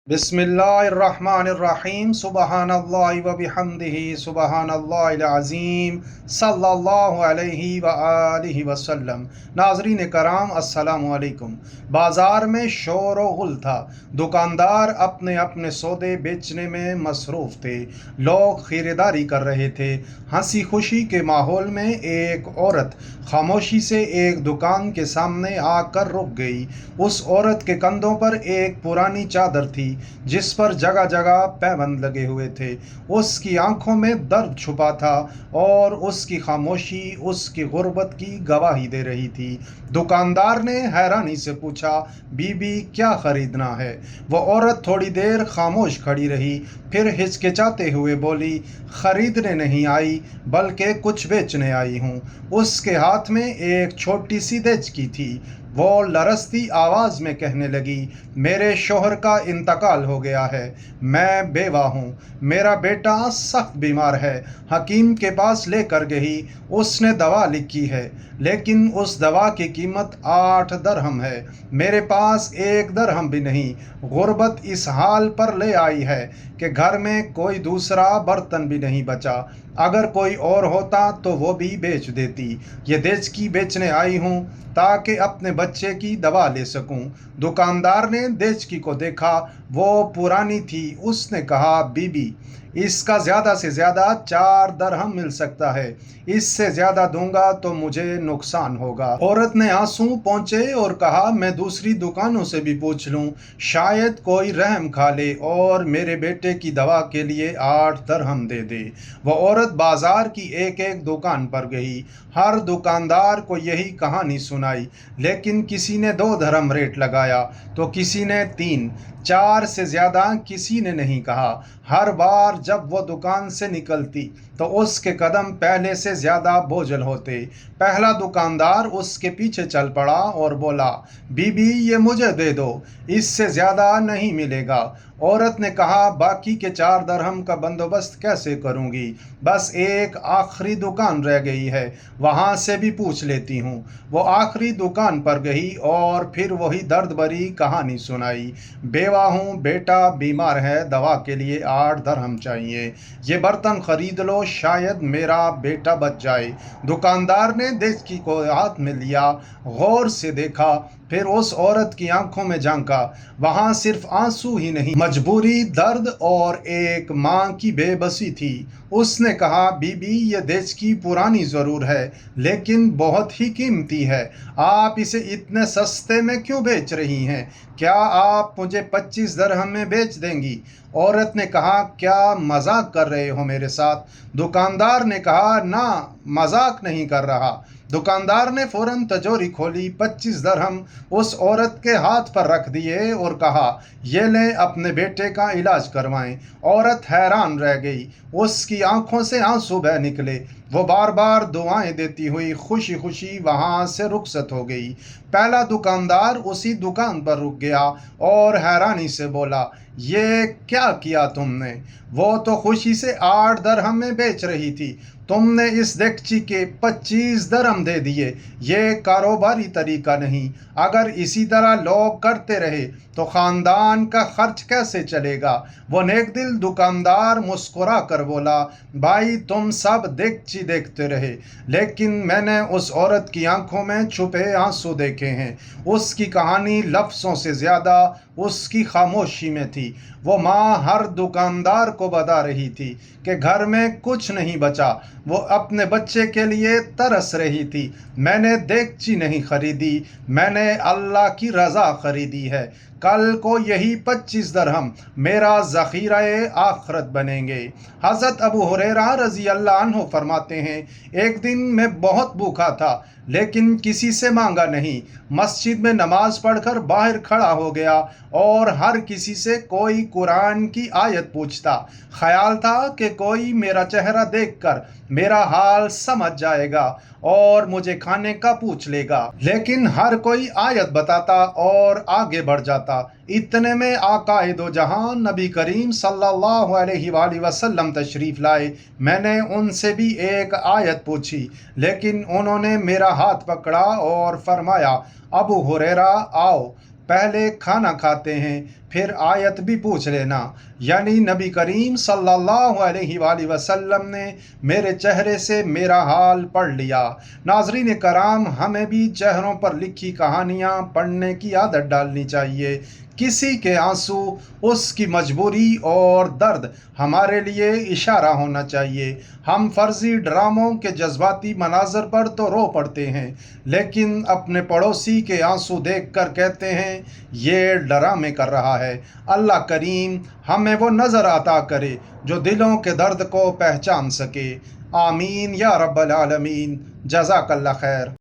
बिस्मिल्लाहिर्रहमानिर्रहीम सुबहानल्लाहि व बिहम्दिही सुबहानल्लाहिल अज़ीम सल्लल्लाहु अलैहि व आलिहि वसल्लम। नाज़रीन कराम अस्सलामु अलैकुम। बाज़ार में शोर व गुल था। दुकानदार अपने अपने सौदे बेचने में मसरूफ़ थे। लोग ख़रीदारी कर रहे थे। हंसी खुशी के माहौल में एक औरत खामोशी से एक दुकान के सामने आकर रुक गई। उस औरत के कंधों पर एक पुरानी चादर थी जिस पर जगह जगह पैबंद लगे हुए थे। उसकी आंखों में दर्द छुपा था और उसकी खामोशी उसकी गुर्बत की गवाही दे रही थी। दुकानदार ने हैरानी से पूछा, बीबी क्या खरीदना है? वो औरत थोड़ी देर खामोश खड़ी रही, फिर हिचकिचाते हुए बोली, खरीदने नहीं आई बल्कि कुछ बेचने आई हूँ। उसके हाथ में एक छोटी सी देचकी थी। वो लरसती आवाज़ में कहने लगी, मेरे शोहर का इंतकाल हो गया है। मैं बेवा हूँ। मेरा बेटा सख्त बीमार है। हकीम के पास लेकर गई। उसने दवा लिखी है, लेकिन उस दवा की कीमत 8 दरहम है। मेरे पास 1 दरहम भी नहीं। गुर्बत इस हाल पर ले आई है कि घर में कोई दूसरा बर्तन भी नहीं बचा। अगर कोई और होता तो वो भी बेच देती। ये देचकी बेचने आई हूँ ताकि अपने बच्चे की दवा ले सकूं। दुकानदार ने देचकी को देखा। वो पुरानी थी। उसने कहा, बीबी इसका ज़्यादा से ज़्यादा 4 दरहम मिल सकता है। इससे ज़्यादा दूंगा तो मुझे नुकसान होगा। औरत ने आंसू पहुँचे और कहा, मैं दूसरी दुकानों से भी पूछ लूँ, शायद कोई रहम खा ले और मेरे बेटे की दवा के लिए 8 दरहम दे दे। वह औरत बाजार की एक एक दुकान पर गई। हर दुकानदार को यही कहानी सुनाई, लेकिन किसी ने 2 दरहम रेट लगाया तो किसी ने 3, 4 से ज़्यादा किसी ने नहीं कहा। हर बार जब वो दुकान से निकलती तो उसके कदम पहले से ज़्यादा बोझल होते। पहला दुकानदार उसके पीछे चल पड़ा और बोला, बीबी ये मुझे दे दो, इससे ज़्यादा नहीं मिलेगा। औरत ने कहा, बाकी के 4 दरहम का बंदोबस्त कैसे करूंगी? बस एक आखिरी दुकान रह गई है, वहां से भी पूछ लेती हूँ। वो आखिरी दुकान पर गई और फिर वही दर्द भरी कहानी सुनाई। बेवा हूँ, बेटा बीमार है, दवा के लिए 8 दरहम चाहिए। ये बर्तन खरीद लो, शायद मेरा बेटा बच जाए। दुकानदार ने देचकी को हाथ में लिया, गौर से देखा, फिर उस औरत की आंखों में झांका। वहां सिर्फ आंसू ही नहीं, मजबूरी, दर्द और एक मां की बेबसी थी। उसने कहा, बीबी ये देचकी पुरानी ज़रूर है, लेकिन बहुत ही कीमती है। आप इसे इतने सस्ते में क्यों बेच रही हैं? क्या आप मुझे 25 दरहम में बेच देंगी? औरत ने कहा, क्या मजाक कर रहे हो मेरे साथ? दुकानदार ने कहा, ना मजाक नहीं कर रहा। दुकानदार ने फौरन तिजोरी खोली, 25 दरहम उस औरत के हाथ पर रख दिए और कहा, ये ले अपने बेटे का इलाज करवाएं। औरत हैरान रह गई। उसकी आंखों से आंसू बह निकले। वो बार बार दुआएं देती हुई खुशी खुशी वहां से रुखसत हो गई। पहला दुकानदार उसी दुकान पर रुक गया और हैरानी से बोला, ये क्या किया तुमने? वो तो खुशी से 8 दरहम में बेच रही थी, तुमने इस देगची के 25 दरहम दे दिए। ये कारोबारी तरीका नहीं। अगर इसी तरह लोग करते रहे तो ख़ानदान का खर्च कैसे चलेगा? वो नेक दिल दुकानदार मुस्कुरा कर बोला, भाई तुम सब देगची देखते रहे, लेकिन मैंने उस औरत की आंखों में छुपे आंसू देखे हैं। उसकी कहानी लफ्ज़ों से ज़्यादा उसकी खामोशी में थी। वो माँ हर दुकानदार को बता रही थी कि घर में कुछ नहीं बचा। वो अपने बच्चे के लिए तरस रही थी। मैंने देगची नहीं खरीदी, मैंने अल्लाह की रज़ा खरीदी है। कल को यही 25 दरहम मेरा ज़ख़ीरा-ए आखरत बनेंगे। हज़रत अबू हुरैरा रज़ी अल्लाह अन्हु फरमाते हैं, एक दिन मैं बहुत भूखा था, लेकिन किसी से मांगा नहीं। मस्जिद में नमाज पढ़कर बाहर खड़ा हो गया और हर किसी से कोई कुरान की आयत पूछता। ख्याल था कि कोई मेरा चेहरा देखकर मेरा हाल समझ जाएगा और मुझे खाने का पूछ लेगा, लेकिन हर कोई आयत बताता और आगे बढ़ जाता। इतने में आकाए दो जहां नबी करीम सल्लल्लाहु अलैहि वसल्लम तशरीफ़ लाए। मैंने उनसे भी एक आयत पूछी, लेकिन उन्होंने मेरा हाथ पकड़ा और फरमाया, अबू हुरैरा आओ, پہلے کھانا کھاتے ہیں پھر آیت بھی پوچھ لینا، یعنی نبی کریم صلی اللہ علیہ وآلہ وسلم نے میرے چہرے سے میرا حال پڑھ لیا۔ ناظرین کرام، ہمیں بھی چہروں پر لکھی کہانیاں پڑھنے کی عادت ڈالنی چاہیے۔ کسی کے آنسو اس کی مجبوری اور درد ہمارے لیے اشارہ ہونا چاہیے۔ ہم فرضی ڈراموں کے جذباتی مناظر پر تو رو پڑتے ہیں، لیکن اپنے پڑوسی کے آنسو دیکھ کر کہتے ہیں یہ ڈرامے کر رہا ہے۔ اللہ کریم ہمیں وہ نظر عطا کرے جو دلوں کے درد کو پہچان سکے۔ آمین یا رب العالمین۔ جزاک اللہ خیر۔